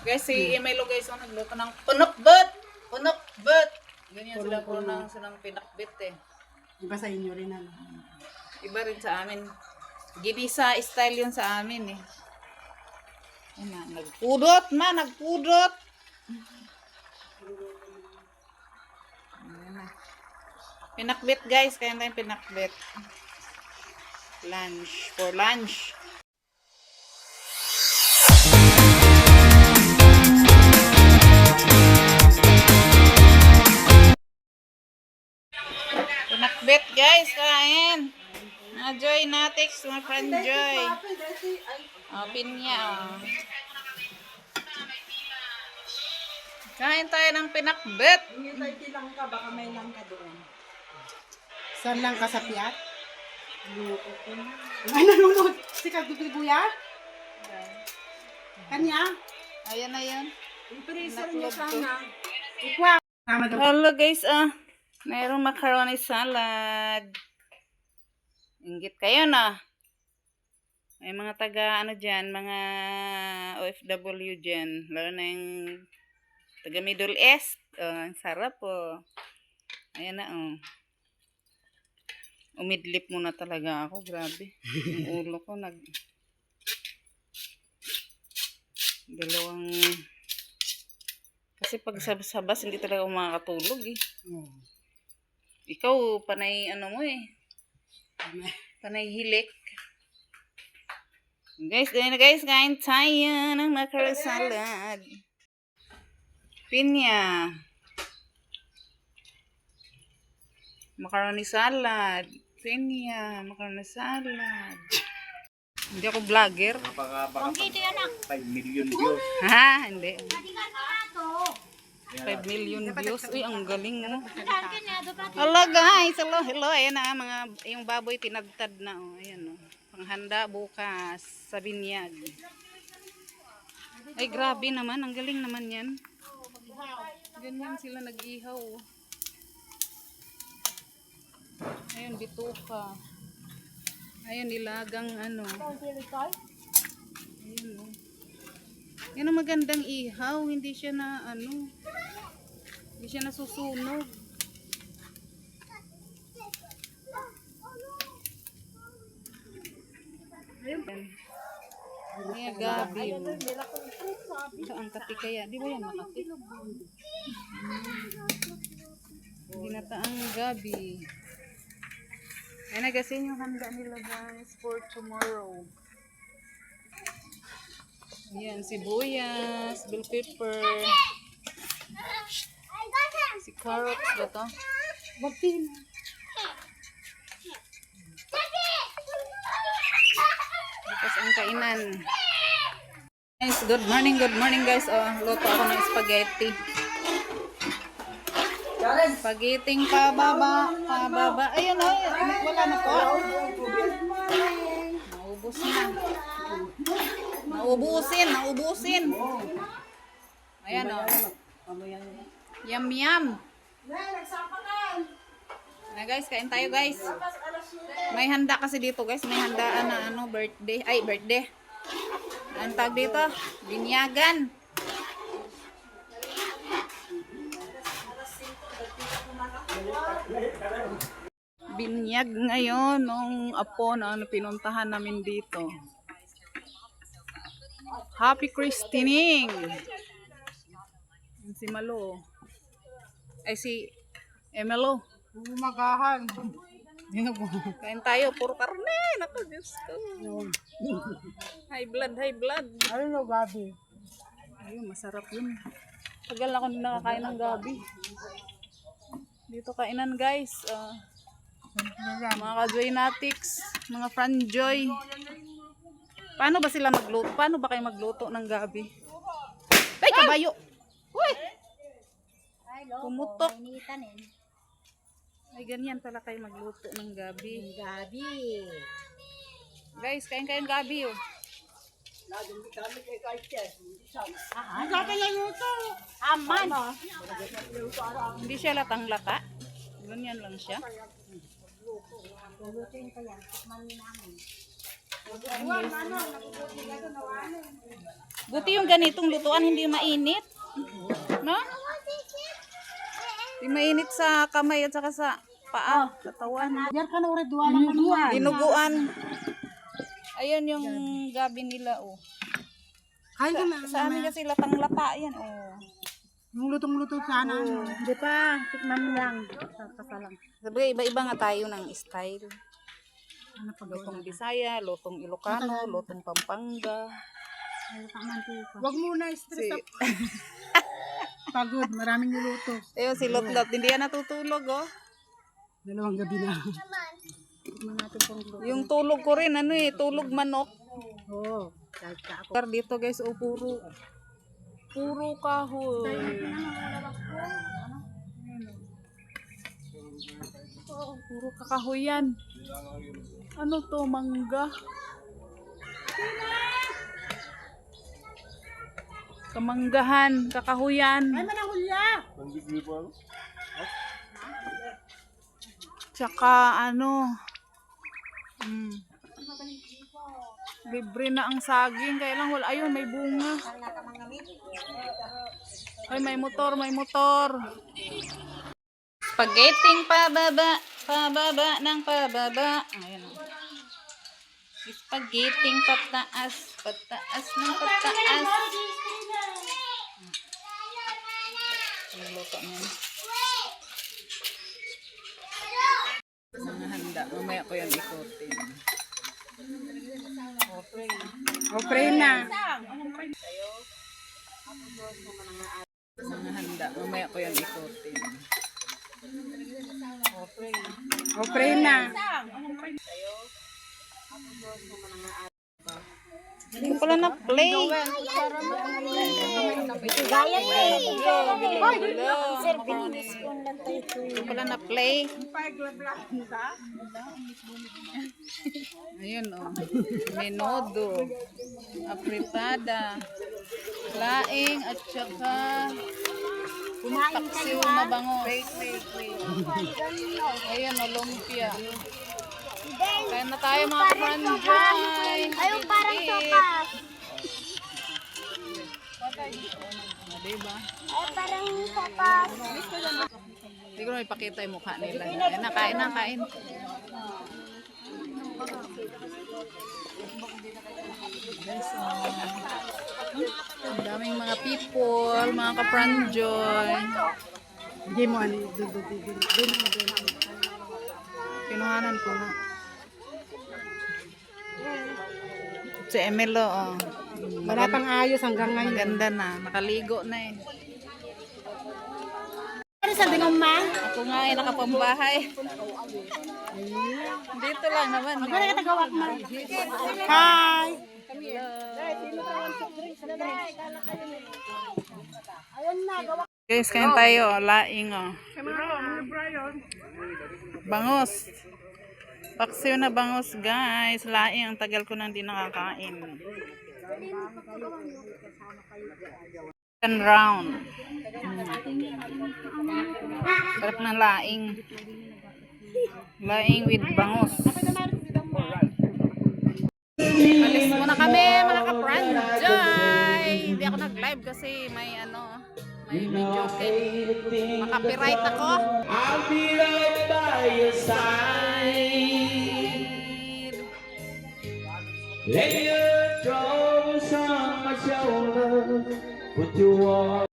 Guys, si Emelo guys, nagluto ng punokbet. Punokbet. Ganyan sila po ng pinakbet eh. Iba sa inyo rin ano. Iba rin sa amin. Ginisa style yun sa amin eh. Ayan na, nagpudot ma, nagpudot. Ayan na. Pinakbet guys, kaya tayong pinakbet. Lunch, for lunch. Pinakbet guys, kain. Joy Natix, my friend Joy. Open niya. Kain tayo ng pinakbet. Hindi lang ka, baka may lang ka doon. Saan lang ka sa piyat? Ay, nalunod. Si Kagutubuya? Kanya? Ayan na yan. I-freezer niyo sana. Ikwa. Hello guys, mayroong macaroni salad. Inggit kayo na. May mga taga ano dyan, mga OFW dyan. Lalo na yung taga Middle East. Ang sarap po. Ayan na umidlip muna talaga ako. Grabe. Yung ulo ko dalawang kasi pag sabas hindi talaga makakatulog eh. Ikaw panay ano mo eh. Panay hilik. Guys, kain tayo ng macaroni salad. Pinya. Macaroni salad. Pinya. Macaroni salad. Hindi ako vlogger. Baka 5 million views. Ha? Hindi. 5 million views. Uy, ang galing no. Hello guys. Hello. Ayan na yung baboy tinadtad na. Ayan o. Panghanda bukas sa binyag. Ay, grabe naman. Ang galing naman yan. Ganyan sila nag-ihaw. Ayun, bituka. Ayun, nilagang ano. Ayun o. Yan ang magandang ihaw. Hindi siya na ano. Hindi siya nasusunog. Ayan, gabi. Ang kati kaya. Di ba yan makati? Ginataang gabi. Ayan na kasi yung handa nila guys for tomorrow. Ayan, sibuyas, bell pepper. Si carrots ba to? Magpin. Tapos ang kainan. Guys, good morning guys. Luto ako ng spaghetti. Spaghetti pababa. Ayun wala na po. Naubos na. Naubusin. Ayan o. Yum. Na guys, kain tayo guys. May handa kasi dito guys. May handaan na ano, birthday. Ang tag dito, binyagan. Binyag ngayon nung apo na pinuntahan namin dito. Happy Christening! Si Malo. Ay si Emelo. Umagahan. Kain tayo, puro karne. Naku, Diyos ko. High blood. Ano gabi? Ayun, masarap yun. Tagal ako nakakain ng gabi. Dito kainan guys. Mga ka-Joy Natix, mga friend Joy. Paano ba sila magluto? Paano ba kayo magluto ng gabi? Ay, kabayo! Uy! Pumutok. Ay, ganyan pala kayo magluto ng gabi. Guys, kain gabi oh. Ang gabi na luto. Aman! Hindi siya latang-lata. Ganyan lang siya. Lulutuin ko yan. Tikman namin. Buti yung ganitong lutuan hindi mainit. No? Hindi mainit sa kamay at saka sa paa, katawan. Diyan ka na ulit duwa lang kanuan. Dinuguan. Ayun yung gabi nila, oh. Kain ka na. Sa amin kasi latang-lata yan, oh. Yung lutong-luto sana. Di pa, tikman mo lang. Kasalang. Sabi, iba-iba nga tayo ng style. Ano pa Lutong Bisaya, lutong Ilocano, lutong Pampanga. Wag muna stress up. Pagod, maraming niluto. Ayun, si Lotlot, hindi yan natutulog, oh. Dalawang gabi na. Tikman natin pong luto. Yung tulog ko rin, ano eh, tulog manok. Oo, kahit ka ako. Pero dito guys, oh, puro kahoy. Oh, puro kakahoy yan. Ano to, mangga? Kamanggahan, kakahuyan. Ay, manahulya! Tsaka ano, libre na ang saging. Kaya lang wala, ayun, may bunga. Ay, may motor, may motor. Spaghetti pababa, pababa ng pababa. Ayun. Spaghetti pataas, pataas ng pataas. Nagluto niya. Mga handa. Mamaya ko yan ikutin. Okay. O, pray na. Mga handa. Mamaya ko yan ikutin. Okay. O, pray na. Hindi ko pala na-play. Gaya mo eh. Sir, Hindi bininis ko lang tayo. ko pala na-play. Ayun o. Menudo. Apritada. Laing at saka paksiw na bango. Ayun o, lumpia. Kaya na tayo mga franjoy. Ayaw parang sopas. Diba? Ayaw parang sopas. Hindi ko na ipakita yung mukha nila. Ayan na, kain na, kain. Guys, ang daming mga people, mga ka-franjoy. Hindi mo ano. Kinuhanan ko na. Si Emelo, oh. Wala pang ayos hanggang ngayon. Maganda na. Nakaligo na eh. Ano sabi ng ma? Ako nga ay nakapambahay. Dito lang naman. Ano ka tagawak mo? Hi! Guys, kain tayo. Laing, oh. Bangos. Paksiw na bangos, guys. Laing. Ang tagal ko nang di nakakain. Second round. Sarap ng laing. Laing with bangos. Alis muna kami, mga ka-franjoy. Hindi ako nag-live kasi may ano, may video game. Makapiright ako. I'll be right by your side. Lay your troubles on my shoulder. Put you on.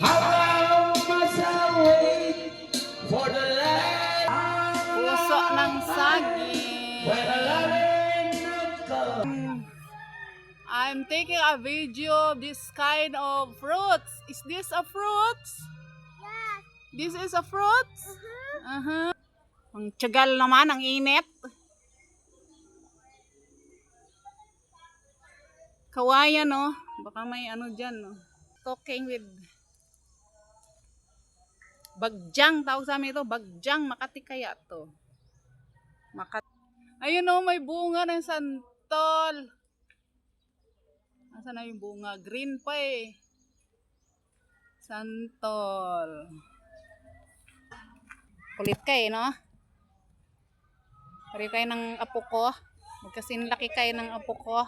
How long must I wait for the light? Puso ng saging. When I love it, I'm taking a video of this kind of fruits. Is this a fruits? Yes. This is a fruits? Ang tiyagal naman, ang init. Kawayan, no? Baka may ano dyan, no? Talking with bagjang, tawag sa amin ito. Bagjang, Makati kaya to. Ayun, no? May bunga ng santol. Nasaan na yung bunga? Green pa eh. Santol. Kulit ka eh, no? Pari kayo ng apo ko. Magkasinlaki kayo ng apo ko.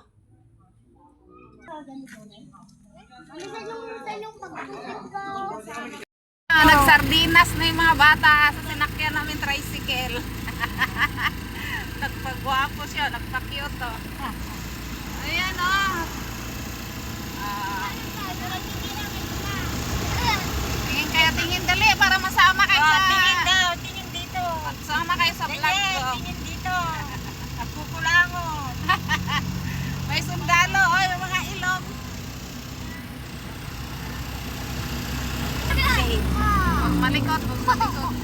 Ano sa yung pagtutip ko? Nagsardinas na yung mga bata sa sinakyan namin tricycle. Nagpagwapo siya, nagpa-cute oh. Ayan oh. Tingin kayo, tingin dali para masama kayo sa... Tingin daw, tingin dito. Sama kayo sa vlog ko. Tingin dito. Nagkukulangon. May sundalo, oh, yung mga ilong. Huwag malikot, huwag malikot.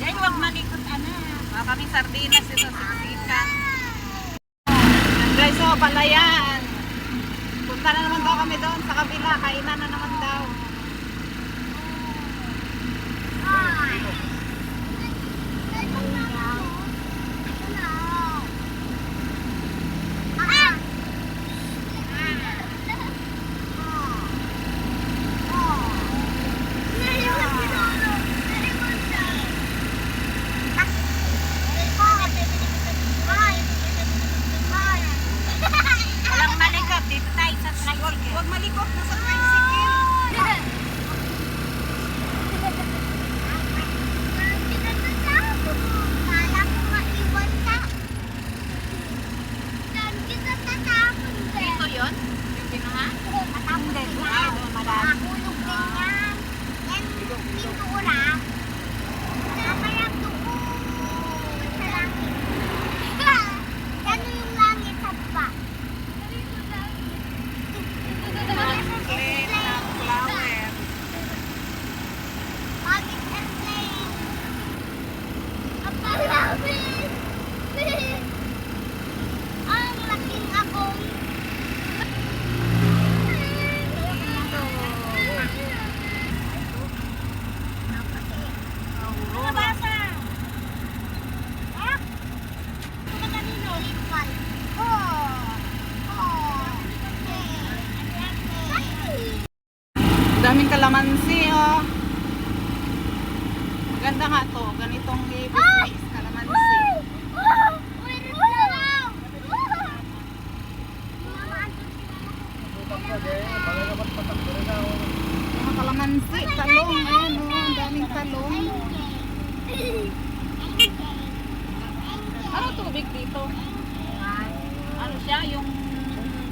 Diyan huwag malikot, anak. Baka kaming sardinas ito sa siksikan. Guys, oh, palayan. Punta na naman daw kami doon sa kabila. Kainan na naman daw. Walang malikot. Dito tayo sa tricycle. Huwag malikot na sa tricycle. Dito yun? Yung pinuha? Plate ng flower. Ang laking abong. Ano basa? Ah? Ano kanino? Ipal. Daming kalamansi, oh. Maganda nga to. Ganitong business, kalamansi. Mga kalamansi, talong. Ayan, oh. Ang daming talong. Ano tubig dito? Ano siya? Yung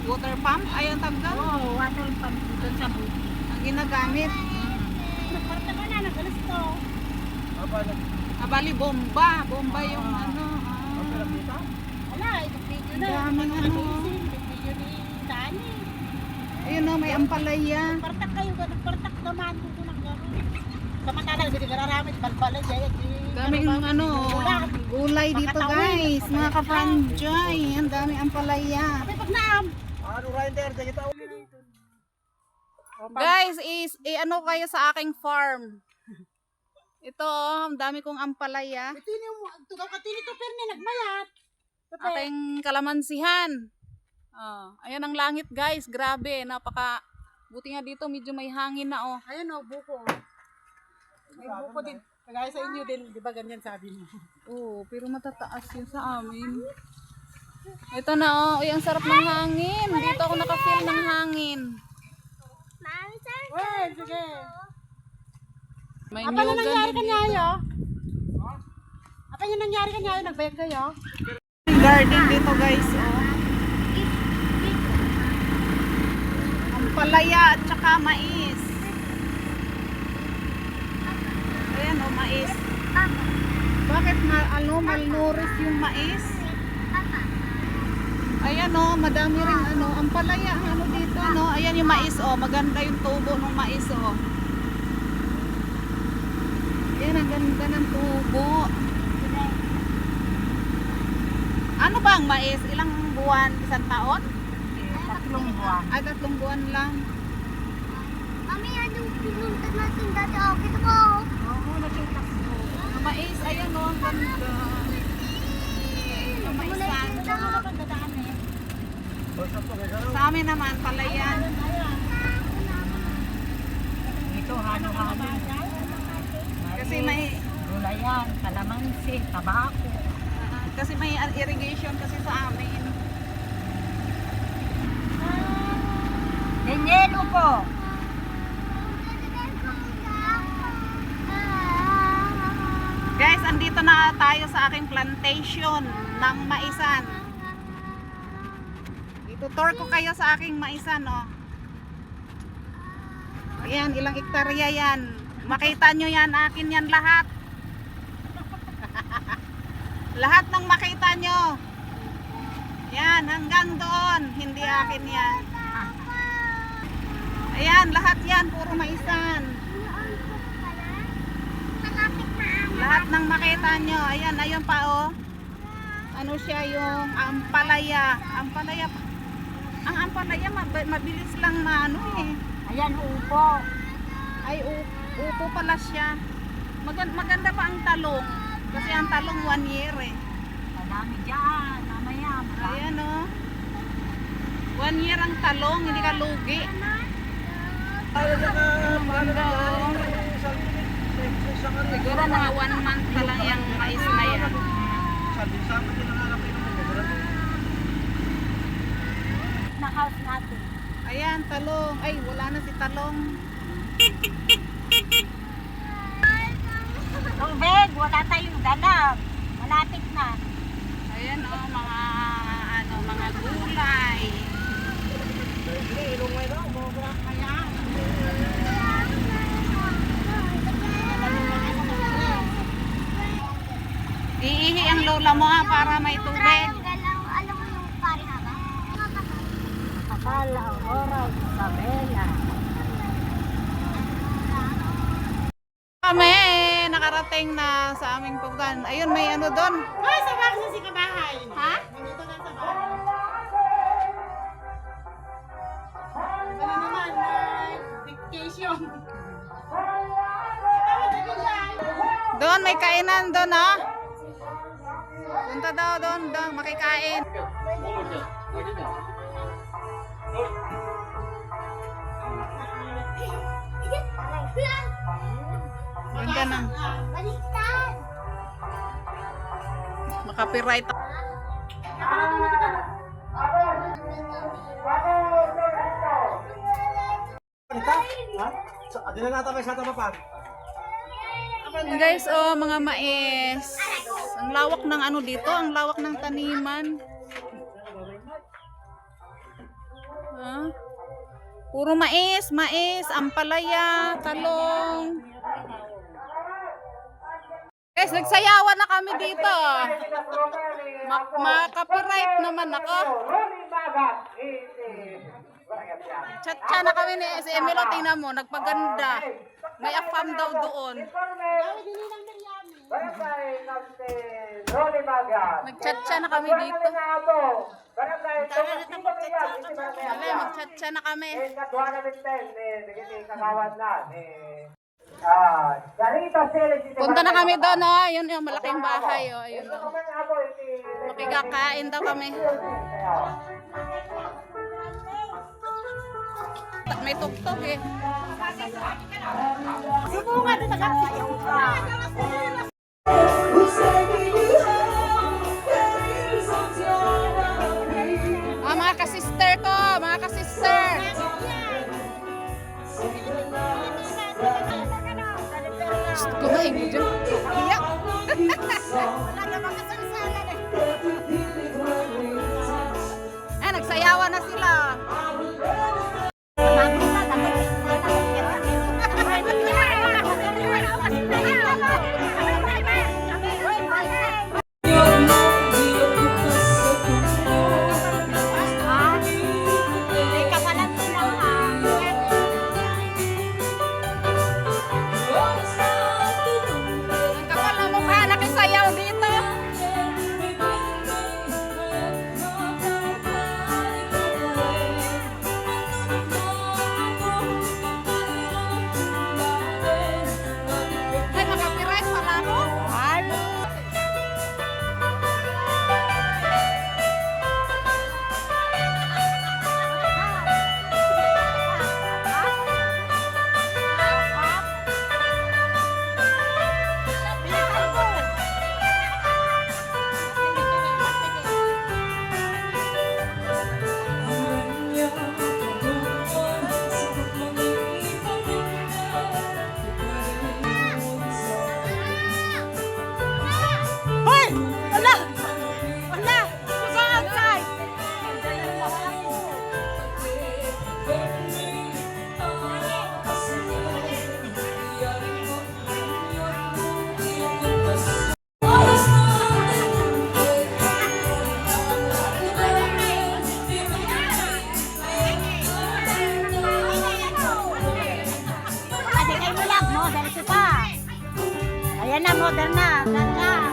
water pump? Ay, ang taggal? Oo, water pump doon sa buti. Ang ginagamit. Nagparta ka na, nagalas to. Abali, bomba. Bomba yung ano. Wala, video na. Daming ano. Video ni Dani. Ayun, oh, may ampalaya. Nagpartak kayo, nagpartak naman kung nagkaroon. Samantala, hindi kararamit, balbalay, jaya. Daming ano, gulay dito guys. Mga ka-franjoy. Ang daming ampalaya. May pagnaam. Guys, ano kayo sa aking farm? Ito, oh, ang dami kong ampalaya. Ito yung, tugaw ka tinito, pero na nagmayat. Aking kalamansihan. Oh, ayan ang langit guys. Grabe, napaka... Buti nga dito, medyo may hangin na oh. Ayan o, buko. May buko din. Kagaya sa inyo din, di ba ganyan sabi mo? Oo, pero matataas yun sa amin. Ito na oh, uy, ang sarap ng hangin. Dito ako naka-feel ng hangin. Well, sige. May Apa na nyugan nangyari din dito. kanyayo? Apa yung nangyari kanyayo? Nagbayag kayo? Garden dito guys, oh. Ampalaya at saka mais. Ayan oh, mais. Bakit malnourished yung mais? Ayan oh, madami rin ano, ampalaya ano dito no. Ayan yung mais oh, maganda yung tubo ng mais oh. Ayan, ang ganda ng tubo. Ano ba ang mais? Ilang buwan? Isang taon? 3 buwan. Ay, 3 buwan lang. Mami, ano pinunta natin dati? Oh, kita ko. Oo, nakita ko. Ang mais, ayan oh, ang ganda. Ang maisan. Sa amin naman, palayan. Ito, hano-hano. Kasi may... Gulayan, kalamansi, tabako. Kasi may irrigation kasi sa amin. Denyelo po. Guys, andito na tayo sa aking plantation ng maisan. Itutour ko kayo sa aking maisan, no. Ayan, ilang hektarya yan. Makita nyo yan, akin yan lahat. Lahat ng makita nyo. Yan, hanggang doon. Hindi akin yan. Ayan, lahat yan, puro maisan. Lahat ng makita nyo. Ayan, ayun pa oh. Ano siya yung ampalaya. Ampalaya. Ang ampalaya mabilis lang na ano eh. Ayan, upo. Ay, upo pala siya. Maganda pa ang talong. Kasi ang talong 1 year eh. Madami dyan. Mamaya. Ayan oh. 1 year ang talong, hindi ka lugi. Ang ganda oh. Siguro mga 1 month pa lang yung mais na yan. Na house natin. Ayan, talong. Ay, wala na si talong. Tubig, wala tayong dalag. Malapit na. Ayan oh, mga gulay. Iihi ang lola mo ha, para may tubig. Alam mo yung pari haba? Akala ang oras, Isabela. Kami, nakarating na sa aming pupuntahan. Ayun, may ano doon. Ay, sa bahay si kabahay. Ha? Nandito na sa bahay. Ano naman, vacation. Doon, may kainan doon ha. Punta daw doon, makikain. Ganda na. Baliktad! Makapiright. Guys, oh, mga mais. Ang lawak ng ano dito, ang lawak ng taniman. Ha? Puro mais, ampalaya, talong. Guys, nagsayawan na kami dito. Makapiright naman ako. Chat-chat na kami ni si Emilo, tingnan mo, nagpaganda. May afam daw doon. Nag-chat-chat na kami dito. Alay, mag-chat-chat na kami. Punta na kami doon, oh. Yun yung malaking bahay, oh. Ayun, oh. Makikakain daw kami. May tuktok eh. Subukan na nagkakasya. Mga kasister ko, mga kasister. Kumain mo dyan. Iyak. Wala naman kasalisalan eh. Nagsayawan na sila. Ayan na, modern na. Ganda.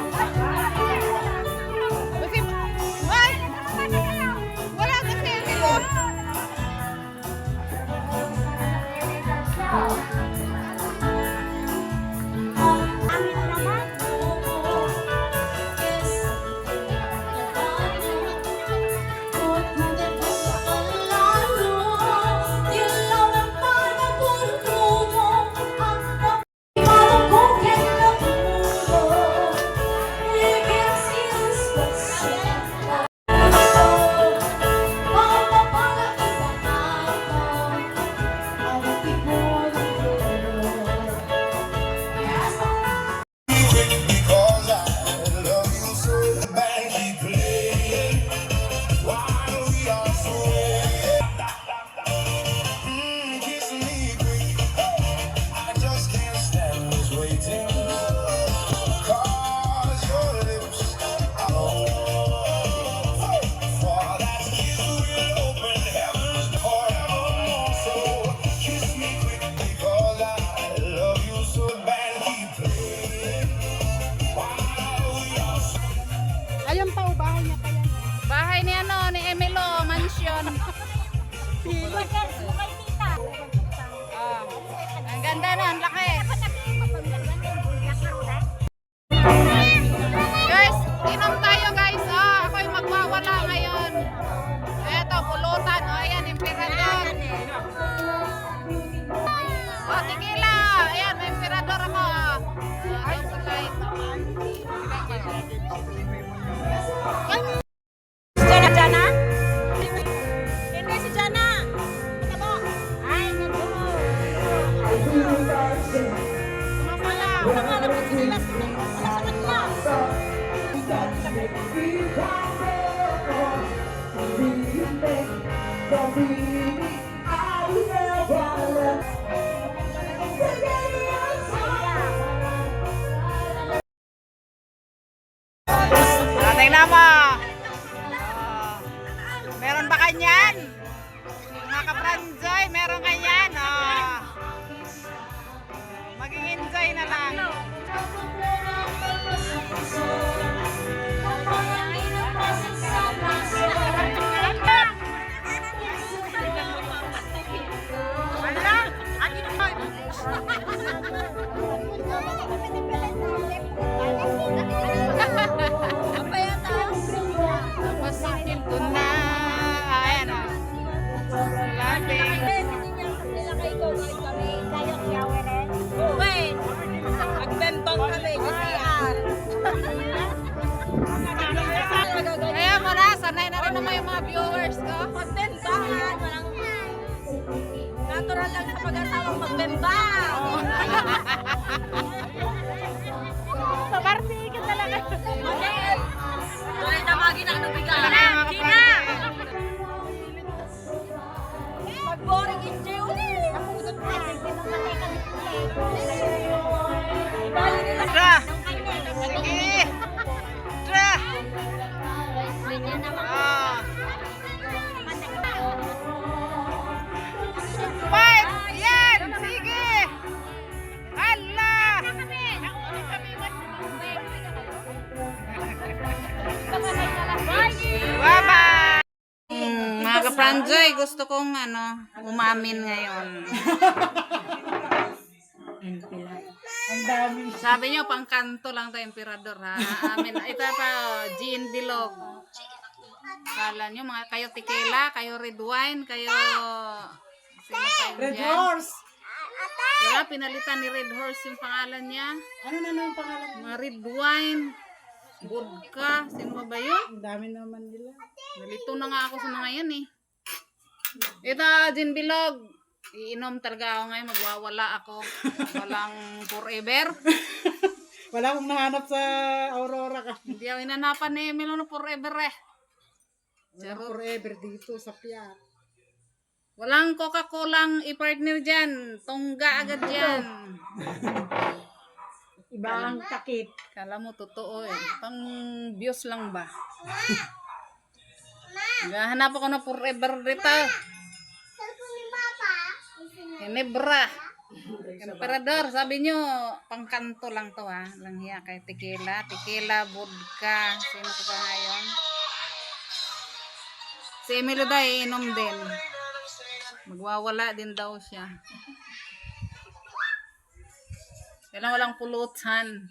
Kasi, ay! Wala kasi Emilo. Amin naman. Ayun pa, bahay niya pa yan. Bahay ni ano, ni Emilo, mansion. Ah, ang ganda na, ang laki. Guys, inom tayo guys. Oh, ako'y magwawala ngayon. Eto, pulutan. Oh, ayan, emperador. Oh, tequila. Ayan, may emperador ako. Oh, double light. Jana? Hindi si Jana. Ano mo? Ay, naku. Wala ko sila sa kanila. Tingnan mo. Meron ba kanyan? Mga kapranjoy, meron kanyan. Oh. Maging enjoy na lang. Pasikil ko na. Ayan o. Labing. Magbembang kami, GCR. Ayan mo na. Sanay na rin naman yung mga viewers ko. Magbembang. Natural lang sa pag-asawang magbembang. Party ka talaga. Tuloy na magi na anong bigay. Gina! Mag-boring in June. Napudot na. Tra! Sige! Tra! Ah. Fight! Yan! Sige! Hala! Bye-bye! Mga kapranjoy, gusto kong umamin ngayon. Ang dami. Sabi nyo, pangkanto lang tayo, emperador, ha? Amin. Ito pa, Jean Bilog. Kala nyo, mga kayo tequila, kayo red wine, kayo... Sino kayo Red dyan? Horse. Wala, pinalitan ni Red Horse yung pangalan niya. Ano na naman pangalan? Mga red wine, vodka, sino ba yun? Ang dami naman nila. Nalito na nga ako sa mga yan eh. Ito, Jean Bilog. Iinom talaga ako ngayon, magwawala ako. Walang forever. Wala akong nahanap sa Aurora ka. Hindi ako inanapan ni Emilo na forever eh. Wala forever dito sa Piat. Walang Coca-Cola i-partner dyan. Tongga agad dyan. Iba ang takip. Kala mo totoo eh. Pang views lang ba? Hanap ako na forever dito. Ginebra. Emperador, sabi nyo, pangkanto lang to ha. Lang hiya kay tequila. Tequila, vodka. Sino ko pa ngayon? Si Emilio daw inom din. Magwawala din daw siya. Kailang walang pulutan.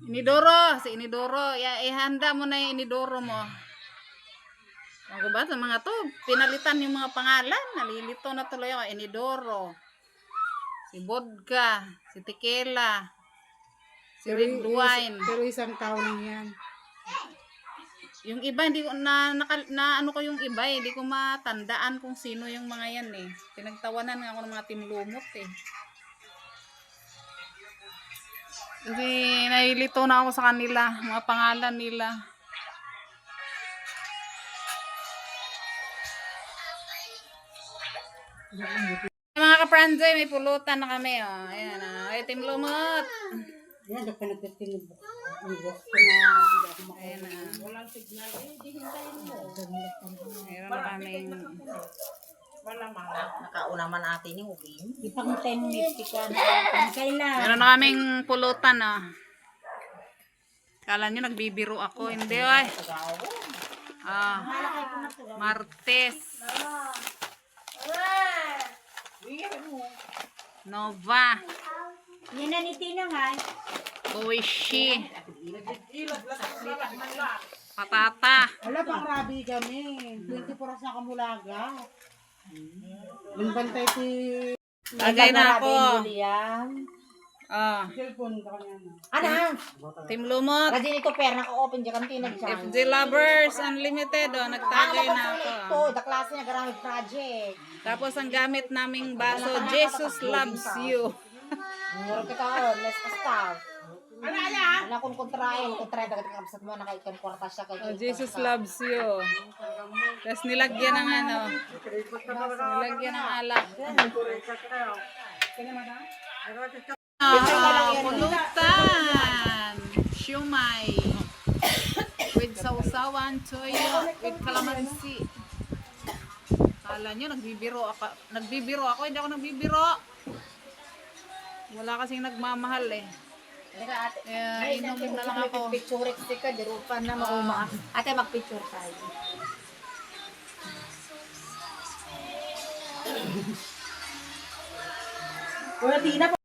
Inidoro, si Inidoro. Ihanda mo na yung Inidoro mo. Ako ba sa mga to? Pinalitan yung mga pangalan. Nalilito na tuloy ako. Inidoro. Si vodka. Si tequila. Si red wine. Pero isang tao lang yan. Yung iba, hindi ko na ano ko yung iba eh. Hindi ko matandaan kung sino yung mga yan eh. Pinagtawanan nga ako ng mga timlumot eh. Kasi nahilito na ako sa kanila. Mga pangalan nila. Mga ka-Franzoy, may pulutan na kami oh. Ayan ah. Ay, timlumot. Yan, dapat nagtitinib. Ayan na. Meron na kaming Nakauna man natin yung ubin. Di pang 10 minutes ka na. Kailan? meron na kaming pulutan ah. Kala nyo nagbibiro ako. Hindi ay. Ah, Martes. Nova. Yan na ni Tina nga. Boishi. Patata. Wala pang rabi kami. 24 oras na kamulaga. Bantay si Lagay na ako. Yan. Ah, cellphone ka kanya na. Ano? Team Lumot. Radin ito per naka-open dyan kantina. FJ Lovers Unlimited. Oh, nagtagay na ako. Ito, the klase na garamit project. Tapos ang gamit naming baso, Jesus loves you. Muro kita o, less ka staff. Ano kung kontrain, dagat ng kapsat mo, nakaikan kwarta siya kay Oh, Jesus loves you. Tapos nilagyan ng ano. Nilagyan ng alak. Pulutan. Siumay. With sausawan, toyo, with calamansi. Kala nyo, nagbibiro ako. Hindi ako nagbibiro. Wala kasing nagmamahal eh. Kaya inom na lang ako. Picture ka, dirupan na mauma. Ate, mag-picture tayo. Wala Tina pa.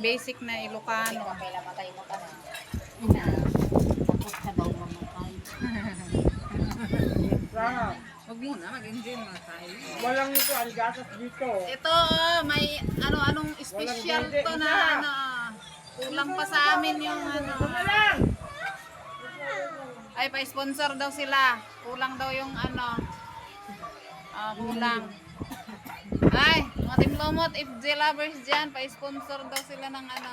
Basic na Ilocano. Kailan matay mo ka na. Tapos ka daw mamatay. Huwag muna, mag-enjoy muna tayo. Walang ito, ang gasas dito. Ito, may anong special to na ano. Kulang pa sa amin yung ano. Ay, pa-sponsor daw sila. Kulang daw yung ano. Kulang. Ay, mga Team Lumot, if J lovers dyan, pa-sponsor daw sila ng ano.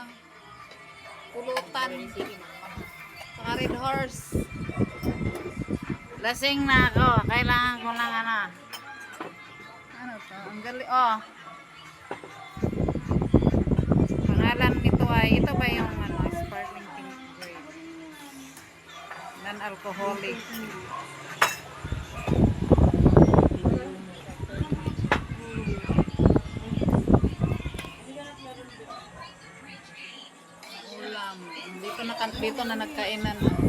Pulutan. Saka Red Horse. Lasing na ako. Kailangan ko lang ano. Ano to? Ang galing. Oh. Pangalan nito ay, ito ba yung ano, sparkling pink grape? Non-alcoholic. Ulam. Dito na nagkainan.